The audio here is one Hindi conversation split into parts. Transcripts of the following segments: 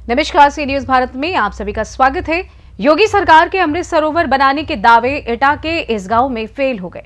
नमस्कार, सी न्यूज भारत में आप सभी का स्वागत है। योगी सरकार के अमृत सरोवर बनाने के दावे एटा के इस गांव में फेल हो गए।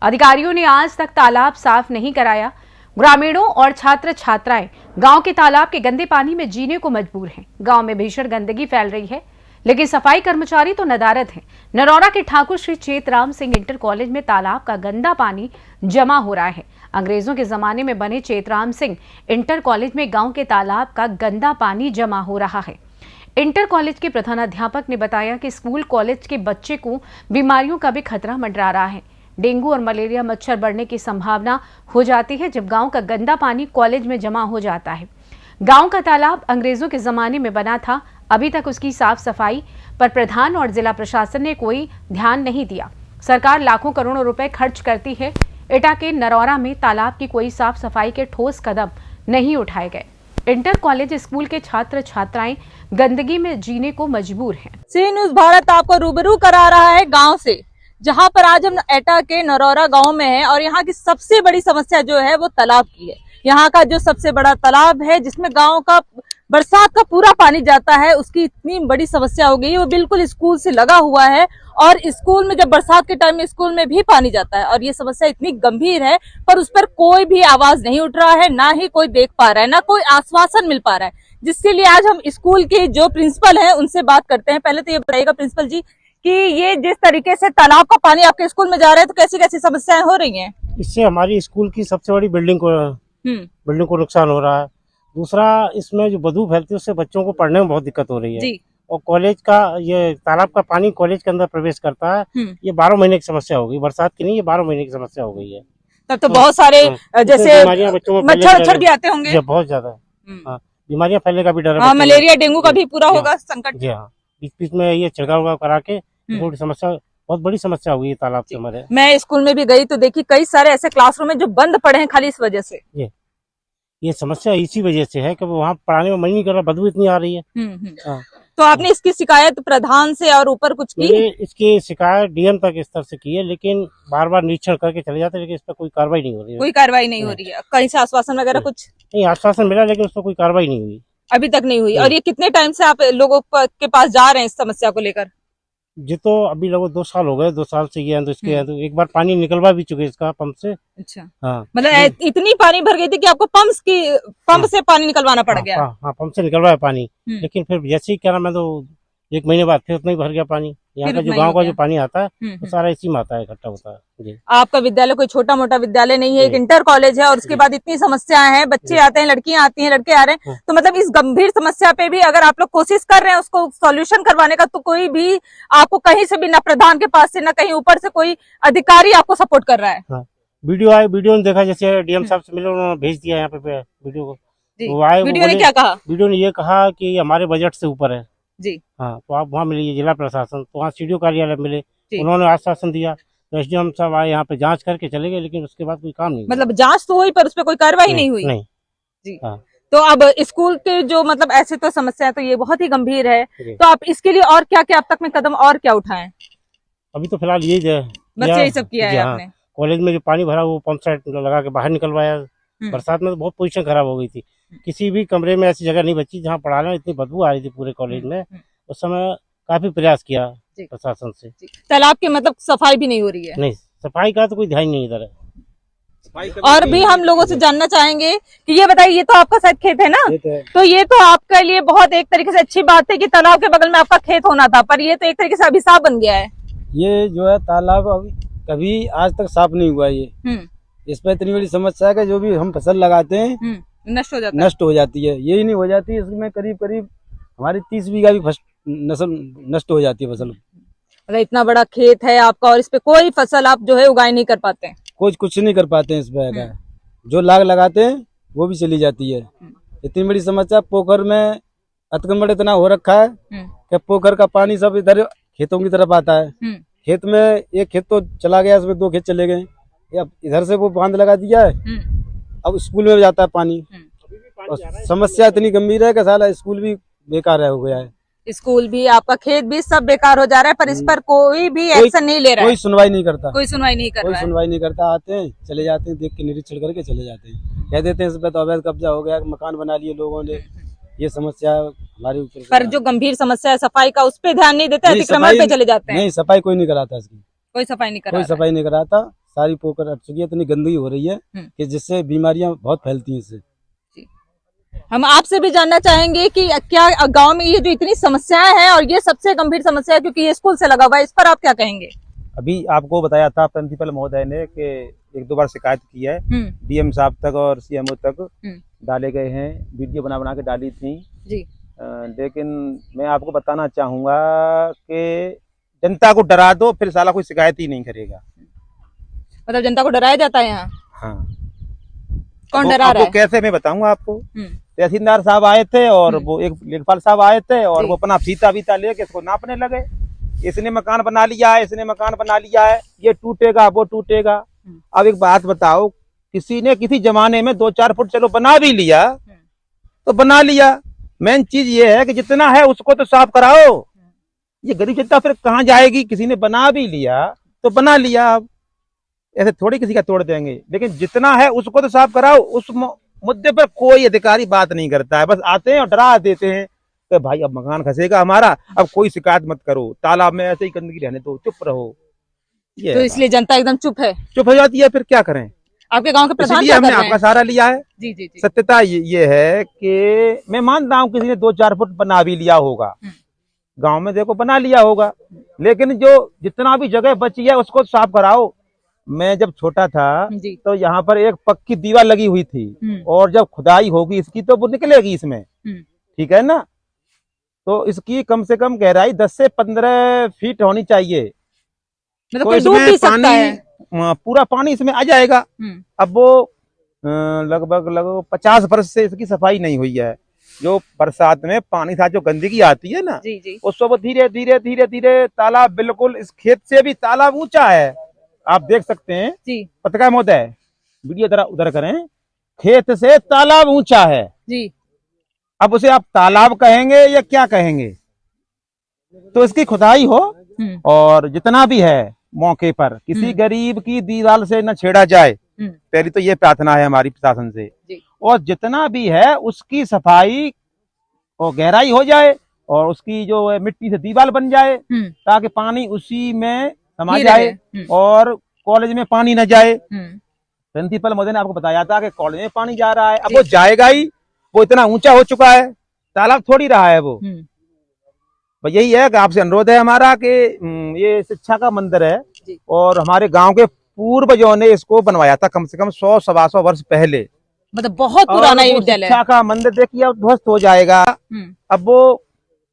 अधिकारियों ने आज तक तालाब साफ नहीं कराया। ग्रामीणों और छात्र छात्राएं गांव के तालाब के गंदे पानी में जीने को मजबूर हैं। गांव में भीषण गंदगी फैल रही है, लेकिन सफाई कर्मचारी तो नदारद हैं। नरौरा के ठाकुर श्री चेतराम सिंह इंटर कॉलेज में तालाब का गंदा पानी जमा हो रहा है। अंग्रेजों के जमाने में बने चेतराम सिंह इंटर कॉलेज में गांव के तालाब का गंदा पानी जमा हो रहा है। इंटर कॉलेज के प्रधानाध्यापक ने बताया कि स्कूल कॉलेज के बच्चे को बीमारियों का भी खतरा मंडरा रहा है। डेंगू और मलेरिया मच्छर बढ़ने की संभावना हो जाती है जब गांव का गंदा पानी कॉलेज में जमा हो जाता है। गांव का तालाब अंग्रेजों के जमाने में बना था, अभी तक उसकी साफ सफाई पर प्रधान और जिला प्रशासन ने कोई ध्यान नहीं दिया। सरकार लाखों करोड़ों रुपए खर्च करती है। एटा के नरौरा में तालाब की कोई साफ सफाई के ठोस कदम नहीं उठाए गए। इंटर कॉलेज स्कूल के छात्र छात्राएं गंदगी में जीने को मजबूर हैं। सी न्यूज भारत आपको रूबरू करा रहा है गांव से, जहां पर आज हम एटा के नरौरा गांव में हैं और यहाँ की सबसे बड़ी समस्या जो है वो तालाब की है। यहाँ का जो सबसे बड़ा तालाब है जिसमें गांव का बरसात का पूरा पानी जाता है, उसकी इतनी बड़ी समस्या हो गई है। वो बिल्कुल स्कूल से लगा हुआ है और स्कूल में जब बरसात के टाइम में स्कूल में भी पानी जाता है और ये समस्या इतनी गंभीर है, पर उस पर कोई भी आवाज नहीं उठ रहा है, ना ही कोई देख पा रहा है, ना कोई आश्वासन मिल पा रहा है। जिसके लिए आज हम स्कूल के जो प्रिंसिपल है उनसे बात करते हैं। पहले तो ये बताइएगा प्रिंसिपल जी कि ये जिस तरीके से तालाब का पानी आपके स्कूल में जा रहा है तो कैसी कैसी समस्याएं हो रही हैं? इससे हमारी स्कूल की सबसे बड़ी बिल्डिंग को नुकसान हो रहा है। दूसरा, इसमें जो बदबू फैलती है उससे बच्चों को पढ़ने में बहुत दिक्कत हो रही है जी। और कॉलेज का ये तालाब का पानी कॉलेज के अंदर प्रवेश करता है। ये 12 महीने की समस्या हो गई, बरसात की नहीं, ये 12 महीने की समस्या हो गई है। तब तो बहुत सारे जैसे बीमारियां बच्चों में मच्छर भी आते होंगे, बहुत ज्यादा बीमारियां फैलने का भी डर है। हाँ, मलेरिया डेंगू का भी पूरा होगा संकट। जी हाँ, बीच बीच में ये छिड़काव करा के थोड़ी समस्या, बहुत बड़ी समस्या हुई है तालाब से हमारे। मैं स्कूल में भी गई तो देखी कई सारे ऐसे क्लासरूम है जो बंद पड़े हैं खाली इस वजह से। ये समस्या इसी वजह से है कि वहाँ पढ़ाने में मन नहीं कर रहा, बदबू इतनी आ रही है। तो आपने इसकी शिकायत प्रधान से और ऊपर कुछ की? इसकी शिकायत डीएम तक स्तर से की है, लेकिन बार बार निरीक्षण करके चले जाते हैं, लेकिन इस पर कोई कार्रवाई नहीं हो रही है। कोई कार्रवाई नहीं हो रही है? कहीं से आश्वासन वगैरह कुछ? नहीं, आश्वासन मिला लेकिन उस पर कोई कार्रवाई नहीं हुई, अभी तक नहीं हुई। और ये कितने टाइम से आप लोगों के पास जा रहे हैं इस समस्या को लेकर? जी तो अभी लगभग 2 साल हो गए, 2 साल से ये तो इसके तो एक बार पानी निकलवा भी चुके इसका पंप से। अच्छा, हाँ, मतलब इतनी पानी भर गई थी कि आपको पंप से पानी निकलवाना पड़ गया? हाँ, पंप से निकलवाया पानी, लेकिन फिर जैसे ही क्या नाम है तो 1 महीने बाद फिर उतना ही भर गया पानी। यहाँ का जो गांव का जो पानी आता है वो सारा इसी में आता है, इकट्ठा होता है। जी, आपका विद्यालय कोई छोटा मोटा विद्यालय नहीं है, एक इंटर कॉलेज है और उसके बाद इतनी समस्याएं हैं, बच्चे आते हैं, लड़कियां आती हैं, लड़के आ रहे हैं। तो मतलब इस गंभीर समस्या पे भी अगर आप लोग कोशिश कर रहे हैं उसको सॉल्यूशन करवाने का, तो कोई भी आपको कहीं से भी, ना प्रधान के पास से, ना कहीं ऊपर से कोई अधिकारी आपको सपोर्ट कर रहा है? वीडियो आए, वीडियो ने देखा, जैसे डीएम साहब से मिले, उन्होंने भेज दिया यहाँ पे वीडियो को। वो आए, वीडियो ने क्या कहा? वीडियो ने ये कहा कि हमारे बजट से ऊपर है जी। हाँ, तो आप वहाँ मिलिए जिला प्रशासन, तो वहाँ सीडीओ कार्यालय मिले, उन्होंने आश्वासन दिया। तो एसडीएम साहब आए, यहाँ पे जांच करके चले गए, लेकिन उसके बाद कोई काम नहीं। मतलब जांच तो हुई पर उस पर कोई कार्रवाई नहीं हुई? नहीं जी। हाँ। तो अब स्कूल के जो मतलब ऐसे तो समस्या तो ये बहुत ही गंभीर है, तो आप इसके लिए और क्या क्या अब तक में कदम और क्या उठाए? अभी तो फिलहाल यही बस यही सब किया है आपने? कॉलेज में जो पानी भरा वो पंप सेट लगा के बाहर निकलवाया। बरसात में तो बहुत पोजीशन खराब हो गई थी, किसी भी कमरे में ऐसी जगह नहीं बची जहाँ पढ़ाना, इतनी बदबू आ रही थी पूरे कॉलेज में। उस समय काफी प्रयास किया प्रशासन से। तालाब की मतलब सफाई भी नहीं हो रही है? नहीं, सफाई का तो कोई ध्यान नहीं इधर है। और भी हम लोगों से जानना चाहेंगे कि ये बताइए, ये तो आपका शायद खेत है ना? तो ये तो आपके लिए बहुत एक तरीके से अच्छी बात है कि तालाब के बगल में आपका खेत होना था, पर ये तो एक तरीके से अभिशाप बन गया है। ये जो है तालाब अभी कभी आज तक साफ नहीं हुआ। ये इस पर इतनी बड़ी समस्या है कि जो भी हम फसल लगाते हैं नष्ट हो जाती है। यही नहीं हो जाती, इसमें करीब करीब हमारी 30 बीघा भी नष्ट हो जाती है फसल। मतलब इतना बड़ा खेत है आपका और इस पे कोई फसल आप जो है उगाई नहीं कर पाते हैं? कुछ नहीं कर पाते हैं इस पे। जो लाग लगाते हैं वो भी चली जाती है। इतनी बड़ी समस्या। पोखर में अतिक्रमण इतना हो रखा है कि पोखर का पानी सब इधर खेतों की तरफ आता है। खेत में एक खेत तो चला गया, उसमें 2 खेत चले गए। अब इधर से वो बांध लगा दिया है, अब स्कूल में जाता है पानी। और समस्या इतनी गंभीर है कि साला स्कूल भी बेकार हो गया है। स्कूल भी, आपका खेत भी, सब बेकार हो जा रहा है, पर इस पर कोई भी एक्शन नहीं ले रहा है। कोई सुनवाई नहीं करता, कोई सुनवाई नहीं कर कोई रहा है। सुनवाई नहीं करता। आते हैं, चले जाते हैं, देख के निरीक्षण करके चले जाते हैं, कह देते हैं इस पे तो अवैध कब्जा हो गया, मकान बना लिए लोगों ने। ये समस्या हमारे ऊपर पर जो गंभीर समस्या है सफाई का, उस पे ध्यान नहीं देते, नहीं, अतिक्रमण सफाई पे चले जाते हैं। नहीं, सफाई कोई नहीं कराता इसकी, कोई सफाई नहीं कोई करा सफाई नहीं कराता। सारी पोखर अट चुकी है, इतनी गंदगी हो रही है कि जिससे बीमारियां बहुत फैलती हैं इससे। हम आपसे भी जानना चाहेंगे कि क्या गांव में ये जो इतनी समस्याएं हैं, और ये सबसे गंभीर समस्या है क्योंकि ये स्कूल से लगा हुआ है, इस पर आप क्या कहेंगे? अभी आपको बताया था प्रिंसिपल महोदय ने कि एक दो बार शिकायत की है, डीएम साहब तक और सीएमओ तक डाले गए हैं, वीडियो बना बना के डाली थी जी। लेकिन मैं आपको बताना चाहूंगा कि जनता को डरा दो, फिर साला कोई शिकायत ही नहीं करेगा। मतलब जनता को डराया जाता है यहाँ? हाँ। कौन डरा रहा है? कैसे मैं बताऊंगा आपको। तहसीलदार साहब आए थे और वो एक लेखपाल साहब आए थे और वो अपना फीता वीता लेके इसको नापने लगे। इसने मकान बना लिया है, इसने मकान बना लिया है, ये टूटेगा वो टूटेगा। अब एक बात बताओ, किसी ने किसी जमाने में 2-4 फुट चलो बना भी लिया तो बना लिया, मेन चीज ये है कि जितना है उसको तो साफ कराओ। ये गरीब जनता फिर कहाँ जाएगी? किसी ने बना भी लिया तो बना लिया, अब ऐसे थोड़ी किसी का तोड़ देंगे, लेकिन जितना है उसको तो साफ कराओ। उस मुद्दे पर कोई अधिकारी बात नहीं करता है, बस आते हैं और डरा देते हैं कि भाई अब मकान खसेगा हमारा, अब कोई शिकायत मत करो, तालाब में ऐसे ही गंदगी रहने दो, चुप रहो। ये तो इसलिए जनता एकदम चुप है, चुप हो जाती है, फिर क्या करें? आपके गांव के प्रधान इसलिए क्या हमने कर रहे आपका हैं? सहारा लिया है। जी जी जी। सत्यता ये है कि मैं मानता हूँ किसी ने 2-4 फुट बना भी लिया होगा, गांव में देखो बना लिया होगा, लेकिन जो जितना भी जगह बची है उसको साफ कराओ। मैं जब छोटा था तो यहाँ पर एक पक्की दीवार लगी हुई थी और जब खुदाई होगी इसकी तो वो निकलेगी इसमें, ठीक है ना? तो इसकी कम से कम गहराई 10 से 15 फीट होनी चाहिए। मतलब तो कोई डूब भी सकता है। पूरा पानी इसमें आ जाएगा। अब वो लगभग 50 वर्ष से इसकी सफाई नहीं हुई है। जो बरसात में पानी था, जो गंदगी आती है ना, उससे वो धीरे धीरे धीरे धीरे तालाब, बिल्कुल इस खेत से भी तालाब ऊंचा है, आप देख सकते हैं जी। पत्रकार महोदय वीडियो जरा उधर करें, खेत से तालाब ऊंचा है जी। अब उसे आप तालाब कहेंगे या क्या कहेंगे? तो इसकी खुदाई हो और जितना भी है मौके पर किसी गरीब की दीवार से न छेड़ा जाए, पहली तो ये प्रार्थना है हमारी प्रशासन से, और जितना भी है उसकी सफाई और गहराई हो जाए और उसकी जो मिट्टी से दीवार बन जाए ताकि पानी उसी में समा जाए और कॉलेज में पानी न जाए। प्रिंसिपल महोदय ने आपको बताया था कि कॉलेज में पानी जा रहा है, अब वो जाएगा ही, वो इतना ऊंचा हो चुका है, तालाब थोड़ी रहा है वो। तो यही है कि आपसे अनुरोध है हमारा कि ये शिक्षा का मंदिर है और हमारे गांव के पूर्वजों ने इसको बनवाया था कम से कम 100-125 वर्ष पहले। मतलब बहुत पुराना विद्यालय। शिक्षा का मंदिर देखिए अब ध्वस्त हो जाएगा। अब वो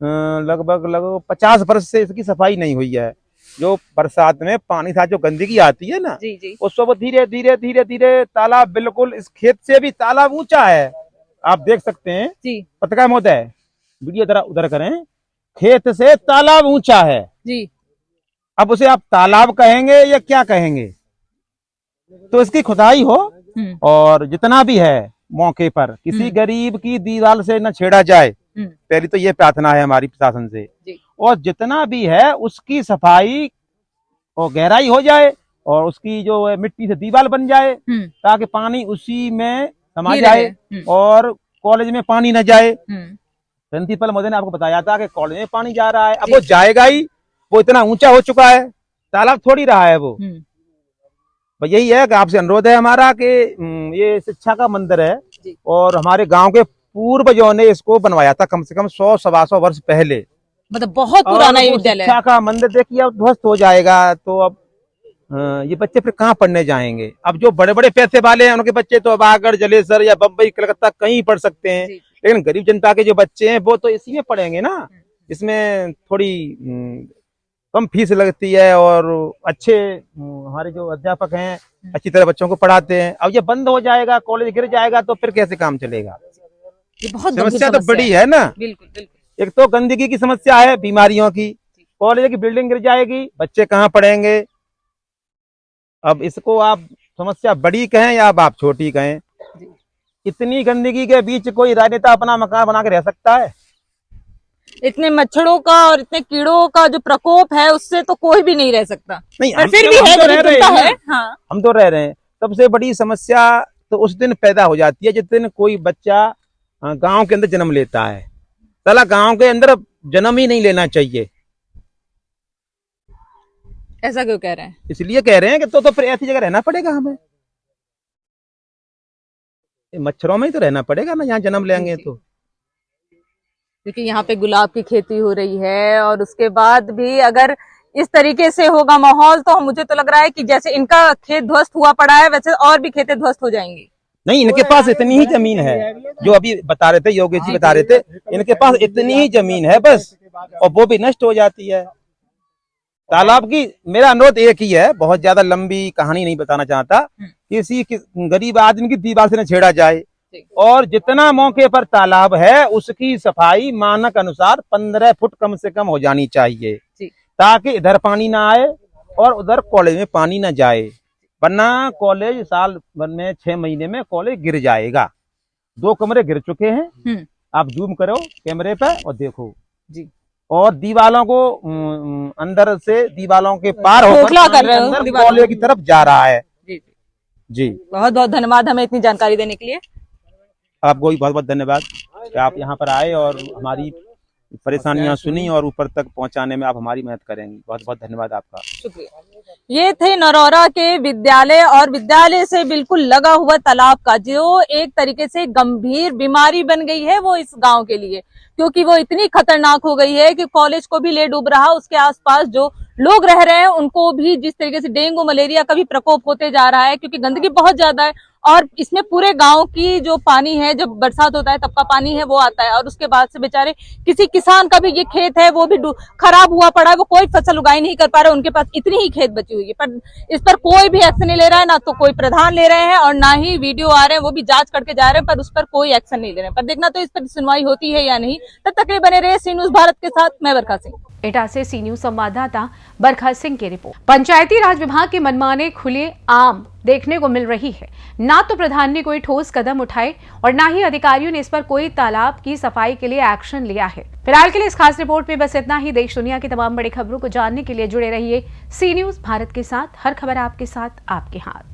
लगभग 50 वर्ष से इसकी सफाई नहीं हुई है। जो बरसात में पानी था, जो गंदगी आती है ना, उससे वो धीरे धीरे धीरे धीरे तालाब, बिल्कुल इस खेत से भी तालाब ऊंचा है, आप देख सकते हैं पत्रकार महोदय वीडियो जरा उधर करें, खेत से तालाब ऊंचा है जी। अब उसे आप तालाब कहेंगे या क्या कहेंगे? तो इसकी खुदाई हो और जितना भी है मौके पर किसी गरीब की दीवार से न छेड़ा जाए, पहली तो ये प्रार्थना है हमारी प्रशासन से, और जितना भी है उसकी सफाई और गहराई हो जाए और उसकी जो मिट्टी से दीवार बन जाए ताकि पानी उसी में समा जाए और कॉलेज में पानी न जाए। प्रिंसिपल महोदय ने आपको बताया था कि कॉलेज में पानी जा रहा है, अब वो जाएगा ही, वो इतना ऊंचा हो चुका है, तालाब थोड़ी रहा है वो। तो यही है कि आपसे अनुरोध है हमारा कि ये शिक्षा का मंदिर है और हमारे गांव के पूर्वजों ने इसको बनवाया था कम से कम 100-125 वर्ष पहले। मतलब बहुत पुराना विद्यालय। शिक्षा का मंदिर देखिए अब ध्वस्त हो जाएगा तो अब ये बच्चे फिर कहाँ पढ़ने जाएंगे? अब जो बड़े बड़े पैसे वाले हैं उनके बच्चे तो अब आगरा, जलेसर या बम्बई, कलकत्ता कहीं पढ़ सकते हैं, लेकिन गरीब जनता के जो बच्चे हैं वो तो इसी में पढ़ेंगे ना। इसमें थोड़ी कम फीस लगती है और अच्छे हमारे जो अध्यापक हैं अच्छी तरह बच्चों को पढ़ाते हैं। अब ये बंद हो जाएगा, कॉलेज गिर जाएगा तो फिर कैसे काम चलेगा? ये बहुत समस्या तो बड़ी है ना। बिल्कुल बिल्कुल। एक तो गंदगी की समस्या है, बीमारियों की, कॉलेज की बिल्डिंग गिर जाएगी, बच्चे कहाँ पढ़ेंगे? अब इसको आप समस्या बड़ी कहें या आप छोटी कहें, इतनी गंदगी के बीच कोई राजनेता अपना मकान बना के रह सकता है? इतने मच्छरों का और इतने कीड़ों का जो प्रकोप है उससे तो कोई भी नहीं रह सकता। नहीं, पर हम फिर तो- भी हम है, तो रह गरीब रहे जनता हैं है। ना। हाँ, हम तो रह रहे हैं। सबसे बड़ी समस्या तो उस दिन पैदा हो जाती है जिस दिन कोई बच्चा गांव के अंदर जन्म लेता है। साला गांव के अंदर जन्म ही नहीं लेना चाहिए। ऐसा क्यों कह रहे हैं? इसलिए कह रहे हैं कि तो फिर ऐसी जगह रहना पड़ेगा हमें। ये मच्छरों में ही तो रहना पड़ेगा ना, यहाँ जन्म लेंगे तो। क्योंकि यहाँ पे गुलाब की खेती हो रही है और उसके बाद भी अगर इस तरीके से होगा माहौल तो मुझे तो लग रहा है कि जैसे इनका खेत ध्वस्त हुआ पड़ा है वैसे और भी खेतें ध्वस्त हो जाएंगी। नहीं, इनके पास इतनी ही जमीन है जो अभी बता रहे थे, योगेश जी बता रहे थे, इनके पास इतनी ही जमीन है बस, और वो भी नष्ट हो जाती है। तालाब की मेरा अनुरोध एक ही है, बहुत ज्यादा लंबी कहानी नहीं बताना चाहता, किसी गरीब आदमी की दीवार से न छेड़ा जाए, और जितना मौके पर तालाब है उसकी सफाई मानक अनुसार 15 फुट कम से कम हो जानी चाहिए, ताकि इधर पानी ना आए और उधर कॉलेज में पानी ना जाए, वरना कॉलेज साल भर में 6 महीने में कॉलेज गिर जाएगा। 2 कमरे गिर चुके हैं, आप जूम करो कैमरे पे और देखो जी। और दीवालों को अंदर से दीवालों के पार होकर कर रहे हो कॉलेज की तरफ जा रहा है। जी बहुत बहुत धन्यवाद हमें इतनी जानकारी देने के लिए। आपको भी बहुत बहुत धन्यवाद कि आप यहाँ पर आए और हमारी परेशानियां सुनी और ऊपर तक पहुंचाने में आप हमारी मदद करेंगी। बहुत बहुत धन्यवाद आपका। शुक्रिया। ये थे नरौरा के विद्यालय और विद्यालय से बिल्कुल लगा हुआ तालाब का जो एक तरीके से गंभीर बीमारी बन गई है वो इस गांव के लिए, क्योंकि वो इतनी खतरनाक हो गई है कि कॉलेज को भी ले डूब रहा, उसके आसपास जो लोग रह रहे हैं उनको भी जिस तरीके से डेंगू मलेरिया का भी प्रकोप होते जा रहा है, क्योंकि गंदगी बहुत ज्यादा है और इसमें पूरे गांव की जो पानी है, जब बरसात होता है तब का पानी है वो आता है, और उसके बाद से बेचारे किसी किसान का भी ये खेत है वो भी खराब हुआ पड़ा है, वो कोई फसल उगाई नहीं कर पा रहे, उनके पास इतनी ही खेत बची हुई है, पर इस पर कोई भी एक्शन नहीं ले रहा है, ना तो कोई प्रधान ले रहे हैं और ना ही वीडियो आ रहे हैं, वो भी जांच करके जा रहे हैं, पर उस पर कोई एक्शन नहीं ले रहे हैं। पर देखना तो इस पर सुनवाई होती है या नहीं। तब तक के बने रहे सी न्यूज़ भारत के साथ, मैं बरखा सिंह। एटा से सी न्यूज़ संवाददाता बरखा सिंह की रिपोर्ट। पंचायती राज विभाग के मनमाने खुले आम देखने को मिल रही है। ना तो प्रधान ने कोई ठोस कदम उठाए और ना ही अधिकारियों ने इस पर कोई तालाब की सफाई के लिए एक्शन लिया है। फिलहाल के लिए इस खास रिपोर्ट में बस इतना ही। देश दुनिया की तमाम बड़ी खबरों को जानने के लिए जुड़े रहिए सी न्यूज़ भारत के साथ। हर खबर आपके साथ, आपके हाथ।